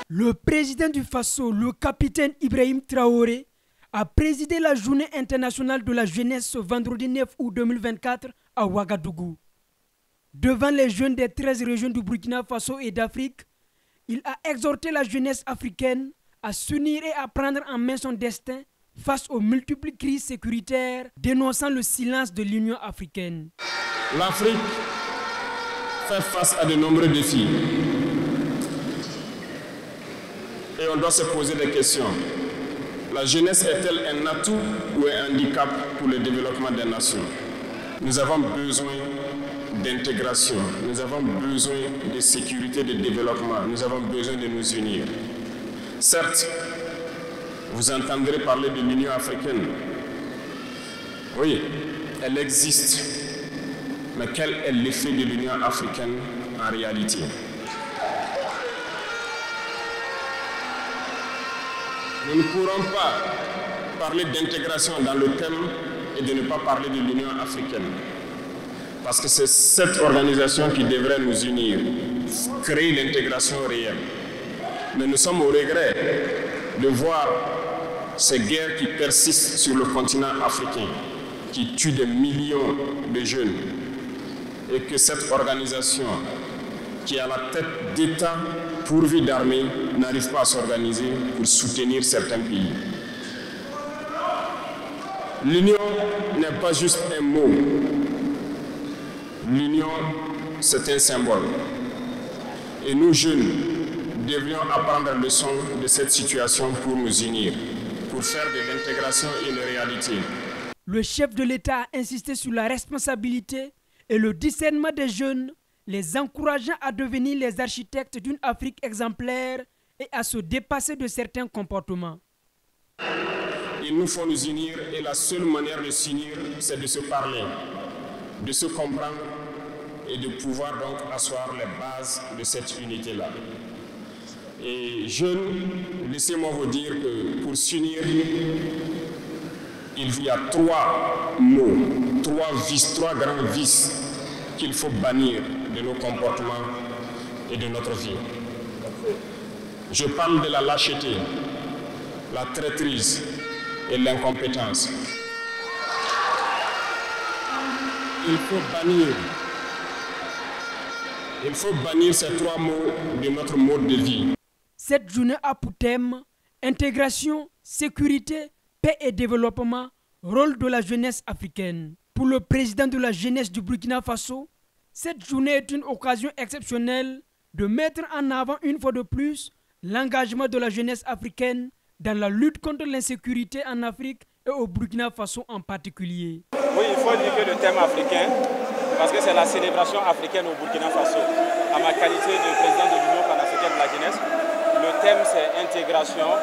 Le président du Faso, le capitaine Ibrahim Traoré, a présidé la journée internationale de la jeunesse ce vendredi 9 août 2024 à Ouagadougou. Devant les jeunes des 13 régions du Burkina Faso et d'Afrique, il a exhorté la jeunesse africaine à s'unir et à prendre en main son destin face aux multiples crises sécuritaires, dénonçant le silence de l'Union africaine. L'Afrique fait face à de nombreux défis. Et on doit se poser des questions. La jeunesse est-elle un atout ou un handicap pour le développement des nations? Nous avons besoin d'intégration, nous avons besoin de sécurité, de développement, nous avons besoin de nous unir. Certes, vous entendrez parler de l'Union africaine. Oui, elle existe. Mais quel est l'effet de l'Union africaine en réalité? Nous ne pourrons pas parler d'intégration dans le thème et de ne pas parler de l'Union africaine. Parce que c'est cette organisation qui devrait nous unir, créer l'intégration réelle. Mais nous sommes au regret de voir ces guerres qui persistent sur le continent africain, qui tuent des millions de jeunes, et que cette organisation, qui est à la tête d'États pourvus d'armées, n'arrive pas à s'organiser pour soutenir certains pays. L'union n'est pas juste un mot. L'union, c'est un symbole. Et nous, jeunes, devrions apprendre la leçon de cette situation pour nous unir, pour faire de l'intégration une réalité. Le chef de l'État a insisté sur la responsabilité et le discernement des jeunes, les encourageant à devenir les architectes d'une Afrique exemplaire et à se dépasser de certains comportements. Il nous faut nous unir et la seule manière de s'unir, c'est de se parler, de se comprendre et de pouvoir donc asseoir les bases de cette unité-là. Et jeunes, laissez-moi vous dire que pour s'unir, il y a trois mots, trois grands vices qu'il faut bannir de nos comportements et de notre vie. Je parle de la lâcheté, la traîtrise et l'incompétence. Il faut bannir ces trois mots de notre mode de vie. Cette journée a pour thème intégration, sécurité, paix et développement, rôle de la jeunesse africaine. Pour le président de la jeunesse du Burkina Faso, cette journée est une occasion exceptionnelle de mettre en avant une fois de plus l'engagement de la jeunesse africaine dans la lutte contre l'insécurité en Afrique et au Burkina Faso en particulier. Oui, il faut indiquer le thème africain parce que c'est la célébration africaine au Burkina Faso. À ma qualité de président de l'Union panafricaine de la jeunesse, le thème c'est intégration,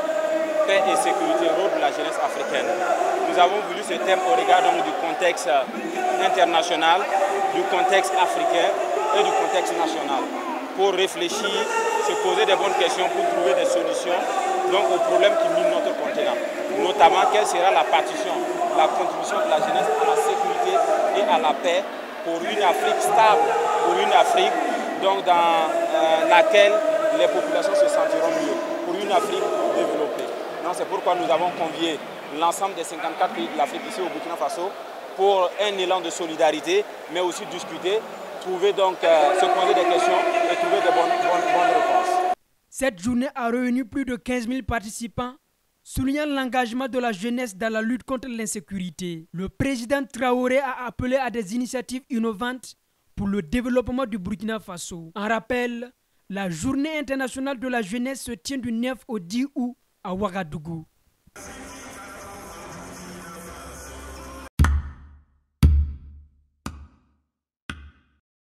paix et sécurité, rôle de la jeunesse africaine. Nous avons voulu ce thème au regard donc, du contexte international, du contexte africain et du contexte national, pour réfléchir, se poser des bonnes questions, pour trouver des solutions donc, aux problèmes qui minent notre continent. Notamment, quelle sera la partition, la contribution de la jeunesse à la sécurité et à la paix pour une Afrique stable, pour une Afrique donc, dans laquelle les populations se sentiront mieux, pour une Afrique développée. C'est pourquoi nous avons convié l'ensemble des 54 pays de l'Afrique ici au Burkina Faso pour un élan de solidarité, mais aussi discuter, trouver donc, se poser des questions et trouver de bonnes réponses. Cette journée a réuni plus de 15 000 participants, soulignant l'engagement de la jeunesse dans la lutte contre l'insécurité. Le président Traoré a appelé à des initiatives innovantes pour le développement du Burkina Faso. En rappel, la journée internationale de la jeunesse se tient du 9 au 10 août à Ouagadougou.